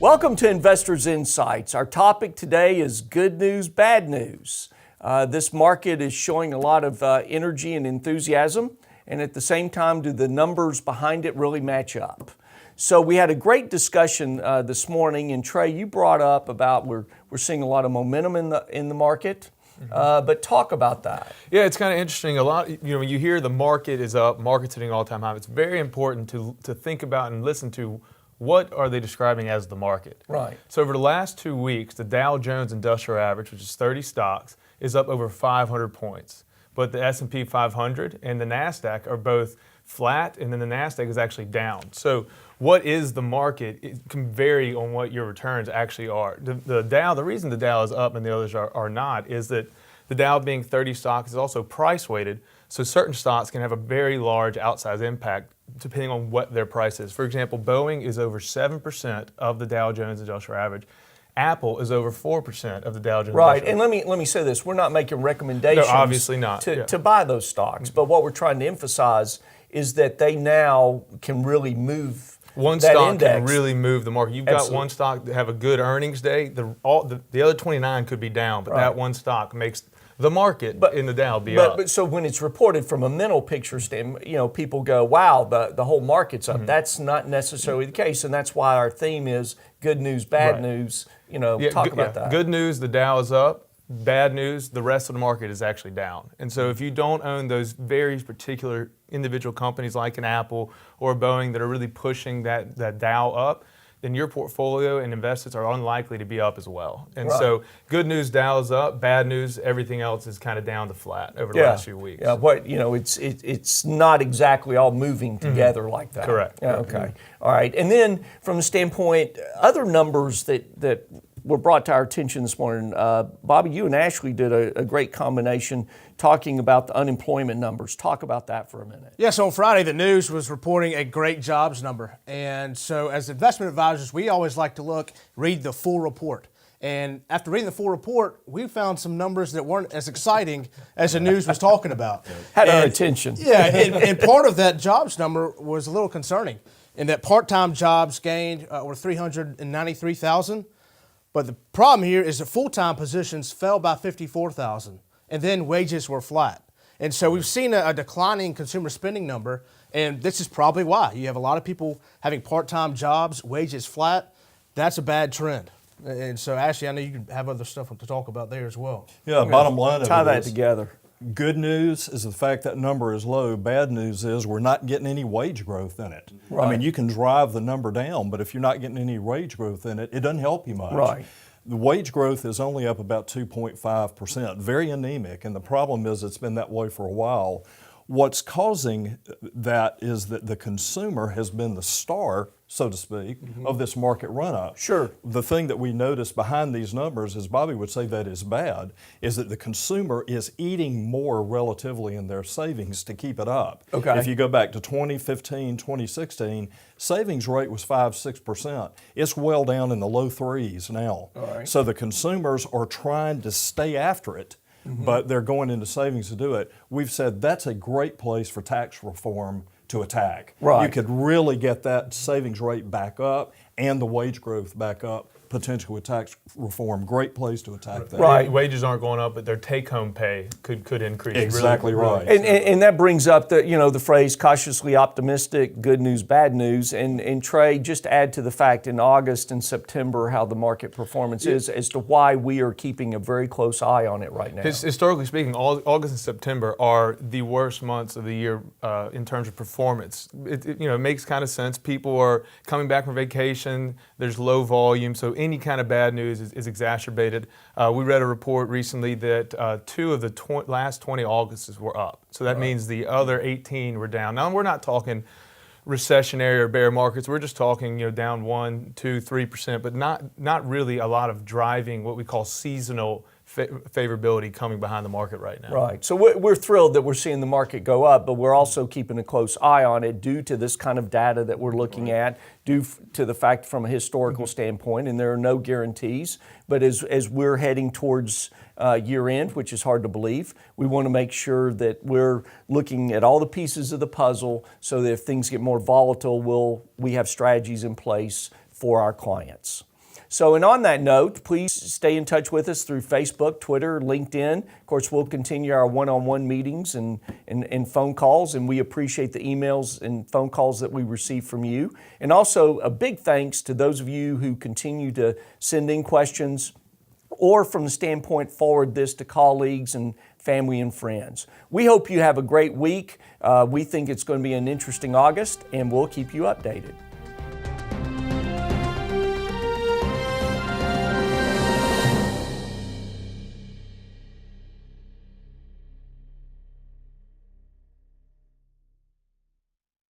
Welcome to Investors Insights. Our topic today is good news, bad news. This market is showing a lot of energy and enthusiasm, and at the same time, do the numbers behind it really match up? So we had a great discussion this morning, and Trey, you brought up about we're seeing a lot of momentum in the market. But talk about that. Yeah, it's kind of interesting. A lot, when you hear the market is up, market's hitting all-time high, it's very important to think about and listen to what are they describing as the market. Right. So over the last 2 weeks, the Dow Jones Industrial Average, which is 30 stocks, is up over 500 points. But the S&P 500 and the NASDAQ are both flat, and then the NASDAQ is actually down. So what is the market? It can vary on what your returns actually are. The Dow, the reason the Dow is up and the others are not is that the Dow being 30 stocks is also price weighted, so certain stocks can have a very large outsized impact depending on what their price is. For example, Boeing is over 7% of the Dow Jones Industrial Average. Apple is over 4% of the Dow Jones. Right, and let me say this: we're not making recommendations. No, obviously not. To buy those stocks, but what we're trying to emphasize is that they now can really move. One that stock index. can really move the market. You've got one stock that have a good earnings day. The other 29 could be down, but that one stock makes the market in the Dow be up. But so when it's reported from a mental picture standpoint, people go, "Wow, the whole market's up." That's not necessarily the case, and that's why our theme is good news, bad news. Talk about that. Good news, the Dow is up. Bad news, the rest of the market is actually down. And so if you don't own those very particular individual companies like an Apple or a Boeing that are really pushing that Dow up, then your portfolio and investments are unlikely to be up as well. And so good news, Dow is up. Bad news, everything else is kind of down to flat over the last few weeks. Yeah, it's not exactly all moving together like that. Correct. Yeah, okay. All right. And then from the standpoint, other numbers that were brought to our attention this morning. Bobby, you and Ashley did a great combination talking about the unemployment numbers. Talk about that for a minute. Yeah, so on Friday, the news was reporting a great jobs number. And so as investment advisors, we always like to read the full report. And after reading the full report, we found some numbers that weren't as exciting as the news was talking about. Had our attention. Yeah, and part of that jobs number was a little concerning in that part-time jobs gained were 393,000. But the problem here is that full-time positions fell by 54,000, and then wages were flat. And so we've seen a declining consumer spending number, and this is probably why. You have a lot of people having part-time jobs, wages flat. That's a bad trend. And so, Ashley, I know you can have other stuff to talk about there as well. Yeah, bottom line of Tie it that is, together. good news is the fact that number is low. Bad news is we're not getting any wage growth in it. Right. I mean, you can drive the number down, but if you're not getting any wage growth in it, it doesn't help you much. Right. The wage growth is only up about 2.5%, very anemic, and the problem is it's been that way for a while. What's causing that is that the consumer has been the star, so to speak, of this market run-up. Sure. The thing that we notice behind these numbers, as Bobby would say that is bad, is that the consumer is eating more relatively in their savings to keep it up. Okay. If you go back to 2015, 2016, savings rate was 5-6%. It's well down in the low threes now. All right. So the consumers are trying to stay after it, but they're going into savings to do it. We've said that's a great place for tax reform to attack. Right. You could really get that savings rate back up and the wage growth back up, potentially with tax reform. Great place to attack that. Right. Wages aren't going up, but their take-home pay could increase. Exactly right. And that brings up the phrase cautiously optimistic, good news, bad news. And Trey, just to add to the fact in August and September how the market performance is as to why we are keeping a very close eye on it right now. Historically speaking, August and September are the worst months of the year in terms of performance. It makes kind of sense. People are coming back from vacation. There's low volume, so any kind of bad news is exacerbated. We read a report recently that 2 of the last 20 Augusts were up. So that means the other 18 were down. Now, we're not talking recessionary or bear markets. We're just talking down 1%, 2%, 3%, but not really a lot of driving what we call seasonal favorability coming behind the market right now. Right. So we're thrilled that we're seeing the market go up, but we're also keeping a close eye on it due to this kind of data that we're looking at, due to the fact from a historical standpoint, and there are no guarantees. But as we're heading towards year end, which is hard to believe, we want to make sure that we're looking at all the pieces of the puzzle so that if things get more volatile, we have strategies in place for our clients. So, and on that note, please stay in touch with us through Facebook, Twitter, LinkedIn. Of course, we'll continue our one-on-one meetings and phone calls, and we appreciate the emails and phone calls that we receive from you. And also, a big thanks to those of you who continue to send in questions, or from the standpoint, forward this to colleagues and family and friends. We hope you have a great week. We think it's going to be an interesting August, and we'll keep you updated.